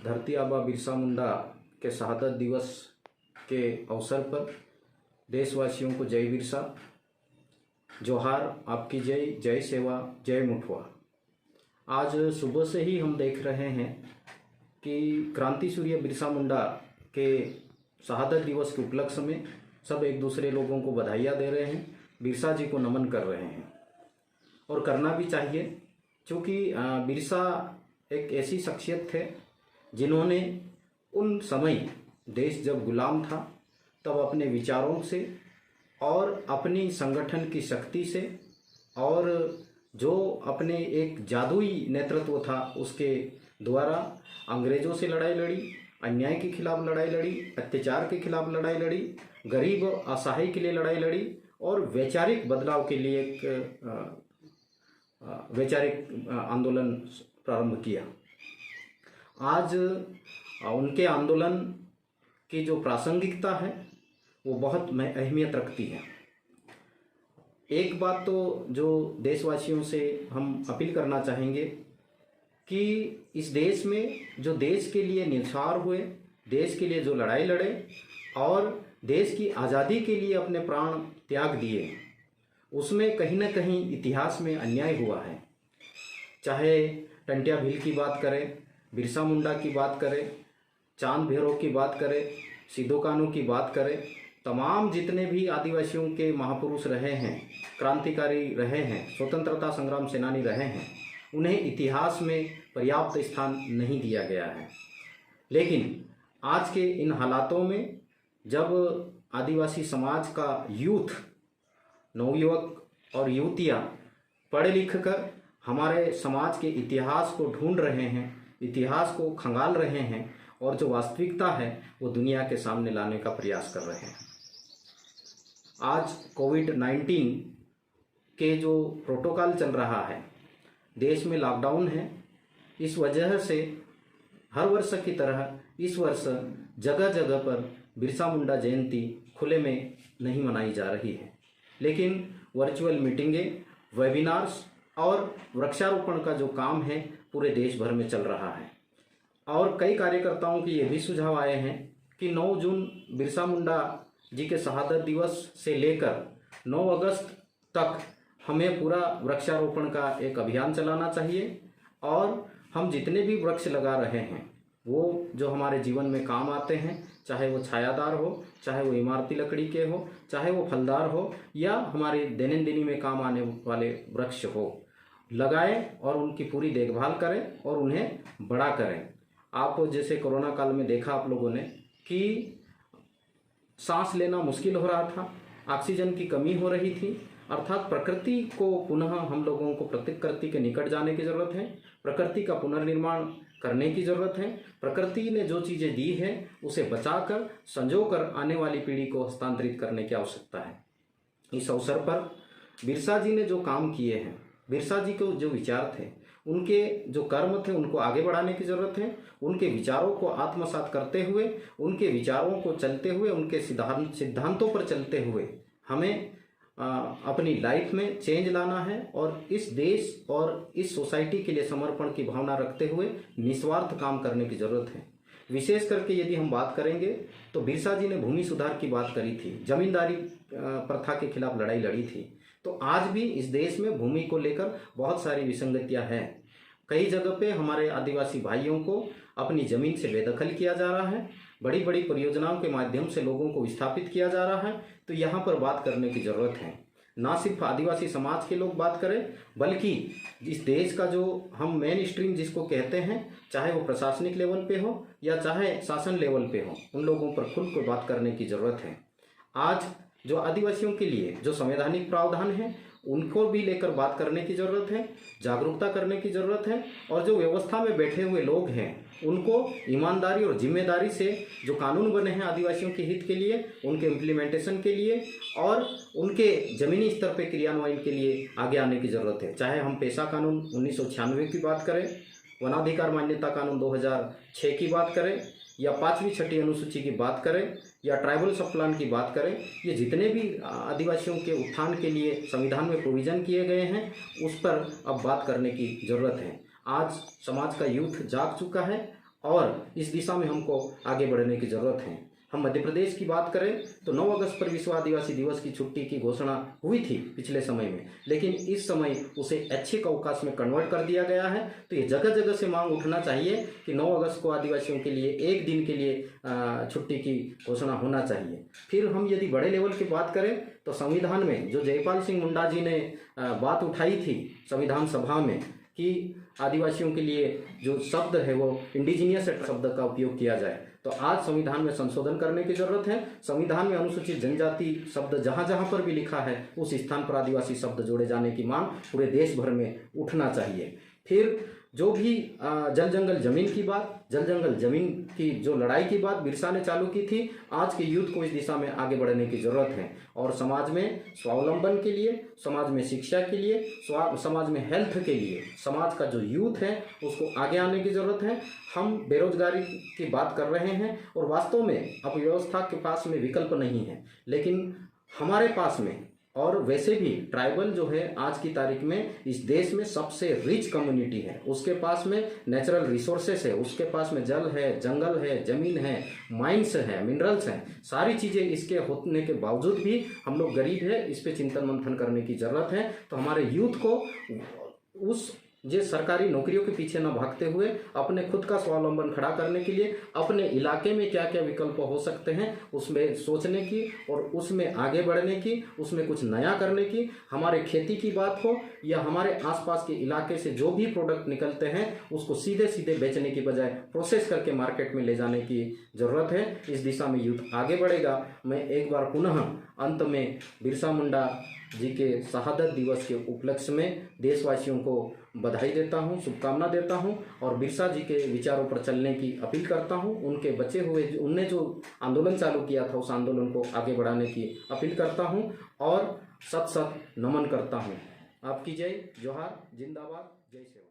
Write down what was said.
धरती आबा बिरसा मुंडा के शहादत दिवस के अवसर पर देशवासियों को जय बिरसा, जोहार, आपकी जय, जय सेवा, जय मुठवा। आज सुबह से ही हम देख रहे हैं कि क्रांति सूर्य बिरसा मुंडा के शहादत दिवस के उपलक्ष्य में सब एक दूसरे लोगों को बधाइयाँ दे रहे हैं, बिरसा जी को नमन कर रहे हैं और करना भी चाहिए, क्योंकि बिरसा एक ऐसी शख्सियत थे जिन्होंने उन समय देश जब गुलाम था तब अपने विचारों से और अपनी संगठन की शक्ति से और जो अपने एक जादुई नेतृत्व था उसके द्वारा अंग्रेज़ों से लड़ाई लड़ी, अन्याय के खिलाफ लड़ाई लड़ी, अत्याचार के खिलाफ लड़ाई लड़ी, गरीब असहाय के लिए लड़ाई लड़ी और वैचारिक बदलाव के लिए एक वैचारिक आंदोलन प्रारंभ किया। आज उनके आंदोलन की जो प्रासंगिकता है वो बहुत अहमियत रखती है। एक बात तो जो देशवासियों से हम अपील करना चाहेंगे कि इस देश में जो देश के लिए न्यौछावर हुए, देश के लिए जो लड़ाई लड़े और देश की आज़ादी के लिए अपने प्राण त्याग दिए, उसमें कहीं ना कहीं इतिहास में अन्याय हुआ है। चाहे टंट्या भील की बात करें, बिरसा मुंडा की बात करें, चांद भैरव की बात करें, सिद्धू कान्हू की बात करें, तमाम जितने भी आदिवासियों के महापुरुष रहे हैं, क्रांतिकारी रहे हैं, स्वतंत्रता संग्राम सेनानी रहे हैं, उन्हें इतिहास में पर्याप्त स्थान नहीं दिया गया है। लेकिन आज के इन हालातों में जब आदिवासी समाज का यूथ, नवयुवक और युवतियाँ पढ़ लिख कर हमारे समाज के इतिहास को ढूंढ रहे हैं, इतिहास को खंगाल रहे हैं और जो वास्तविकता है वो दुनिया के सामने लाने का प्रयास कर रहे हैं। आज कोविड-19 के जो प्रोटोकॉल चल रहा है, देश में लॉकडाउन है, इस वजह से हर वर्ष की तरह इस वर्ष जगह जगह पर बिरसा मुंडा जयंती खुले में नहीं मनाई जा रही है, लेकिन वर्चुअल मीटिंगें, वेबिनार्स और वृक्षारोपण का जो काम है पूरे देश भर में चल रहा है। और कई कार्यकर्ताओं के ये भी सुझाव आए हैं कि 9 जून बिरसा मुंडा जी के शहादत दिवस से लेकर 9 अगस्त तक हमें पूरा वृक्षारोपण का एक अभियान चलाना चाहिए और हम जितने भी वृक्ष लगा रहे हैं वो जो हमारे जीवन में काम आते हैं, चाहे वो छायादार हो, चाहे वो इमारती लकड़ी के हो, चाहे वो फलदार हो या हमारे दैनंदिनी में काम आने वाले वृक्ष हो, लगाएं और उनकी पूरी देखभाल करें और उन्हें बड़ा करें। आप जैसे कोरोना काल में देखा आप लोगों ने कि सांस लेना मुश्किल हो रहा था, ऑक्सीजन की कमी हो रही थी, अर्थात प्रकृति को पुनः हम लोगों को प्रकृति के निकट जाने की ज़रूरत है, प्रकृति का पुनर्निर्माण करने की ज़रूरत है। प्रकृति ने जो चीज़ें दी है उसे बचाकर संजोकर आने वाली पीढ़ी को हस्तांतरित करने की आवश्यकता है। इस अवसर पर बिरसा जी ने जो काम किए हैं, बिरसा जी के जो विचार थे, उनके जो कर्म थे, उनको आगे बढ़ाने की ज़रूरत है। उनके विचारों को आत्मसात करते हुए, उनके विचारों को चलते हुए, उनके सिद्धांतों पर चलते हुए हमें अपनी लाइफ में चेंज लाना है और इस देश और इस सोसाइटी के लिए समर्पण की भावना रखते हुए निस्वार्थ काम करने की ज़रूरत है। विशेष करके यदि हम बात करेंगे तो बिरसा जी ने भूमि सुधार की बात करी थी, जमींदारी प्रथा के खिलाफ लड़ाई लड़ी थी। तो आज भी इस देश में भूमि को लेकर बहुत सारी विसंगतियां हैं। कई जगह पे हमारे आदिवासी भाइयों को अपनी ज़मीन से बेदखल किया जा रहा है, बड़ी बड़ी परियोजनाओं के माध्यम से लोगों को विस्थापित किया जा रहा है। तो यहाँ पर बात करने की ज़रूरत है। ना सिर्फ आदिवासी समाज के लोग बात करें, बल्कि इस देश का जो हम मेन स्ट्रीम जिसको कहते हैं, चाहे वो प्रशासनिक लेवल पे हो या चाहे शासन लेवल पे हो, उन लोगों पर खुल कर बात करने की ज़रूरत है। आज जो आदिवासियों के लिए जो संवैधानिक प्रावधान है उनको भी लेकर बात करने की ज़रूरत है, जागरूकता करने की ज़रूरत है और जो व्यवस्था में बैठे हुए लोग हैं उनको ईमानदारी और जिम्मेदारी से जो कानून बने हैं आदिवासियों के हित के लिए, उनके इम्प्लीमेंटेशन के लिए और उनके ज़मीनी स्तर पर क्रियान्वयन के लिए आगे आने की ज़रूरत है। चाहे हम पेशा कानून 1996 की बात करें, वनाधिकार मान्यता कानून 2006 की बात करें या 5वीं 6ठी अनुसूची की बात करें या ट्राइबल सब प्लान की बात करें, ये जितने भी आदिवासियों के उत्थान के लिए संविधान में प्रोविज़न किए गए हैं उस पर अब बात करने की ज़रूरत है। आज समाज का यूथ जाग चुका है और इस दिशा में हमको आगे बढ़ने की ज़रूरत है। हम मध्य प्रदेश की बात करें तो 9 अगस्त पर विश्व आदिवासी दिवस की छुट्टी की घोषणा हुई थी पिछले समय में, लेकिन इस समय उसे ऐच्छिक अवकाश में कन्वर्ट कर दिया गया है। तो ये जगह जगह से मांग उठना चाहिए कि 9 अगस्त को आदिवासियों के लिए एक दिन के लिए छुट्टी की घोषणा होना चाहिए। फिर हम यदि बड़े लेवल की बात करें तो संविधान में जो जयपाल सिंह मुंडा जी ने बात उठाई थी संविधान सभा में कि आदिवासियों के लिए जो शब्द है वो इंडिजीनियस शब्द का उपयोग किया जाए, तो आज संविधान में संशोधन करने की जरूरत है। संविधान में अनुसूचित जनजाति शब्द जहां जहां पर भी लिखा है उस स्थान पर आदिवासी शब्द जोड़े जाने की मांग पूरे देश भर में उठना चाहिए। फिर जो भी जल जंगल जमीन की बात, जल जंगल जमीन की जो लड़ाई की बात बिरसा ने चालू की थी, आज के यूथ को इस दिशा में आगे बढ़ने की जरूरत है और समाज में स्वावलंबन के लिए, समाज में शिक्षा के लिए, समाज में हेल्थ के लिए समाज का जो यूथ है उसको आगे आने की जरूरत है। हम बेरोजगारी की बात कर रहे हैं और वास्तव में अर्थव्यवस्था के पास में विकल्प नहीं है, लेकिन हमारे पास में और वैसे भी ट्राइबल जो है आज की तारीख में इस देश में सबसे रिच कम्युनिटी है, उसके पास में नेचुरल रिसोर्सेस है, उसके पास में जल है, जंगल है, जमीन है, माइंस है, मिनरल्स हैं, सारी चीज़ें इसके होने के बावजूद भी हम लोग गरीब है। इस पे चिंतन मंथन करने की ज़रूरत है। तो हमारे यूथ को उस जे सरकारी नौकरियों के पीछे न भागते हुए अपने खुद का स्वावलंबन खड़ा करने के लिए अपने इलाके में क्या क्या विकल्प हो सकते हैं उसमें सोचने की और उसमें आगे बढ़ने की, उसमें कुछ नया करने की। हमारे खेती की बात हो या हमारे आसपास के इलाके से जो भी प्रोडक्ट निकलते हैं उसको सीधे सीधे बेचने की बजाय प्रोसेस करके मार्केट में ले जाने की ज़रूरत है। इस दिशा में यूथ आगे बढ़ेगा। मैं एक बार पुनः अंत में बिरसा मुंडा जी के शहादत दिवस के उपलक्ष्य में देशवासियों को बधाई देता हूं, शुभकामना देता हूं और बिरसा जी के विचारों पर चलने की अपील करता हूं। उनके बचे हुए उनने जो आंदोलन चालू किया था उस आंदोलन को आगे बढ़ाने की अपील करता हूं और सत सत नमन करता हूं। आपकी जय जोहार, जिंदाबाद, जय सेवा।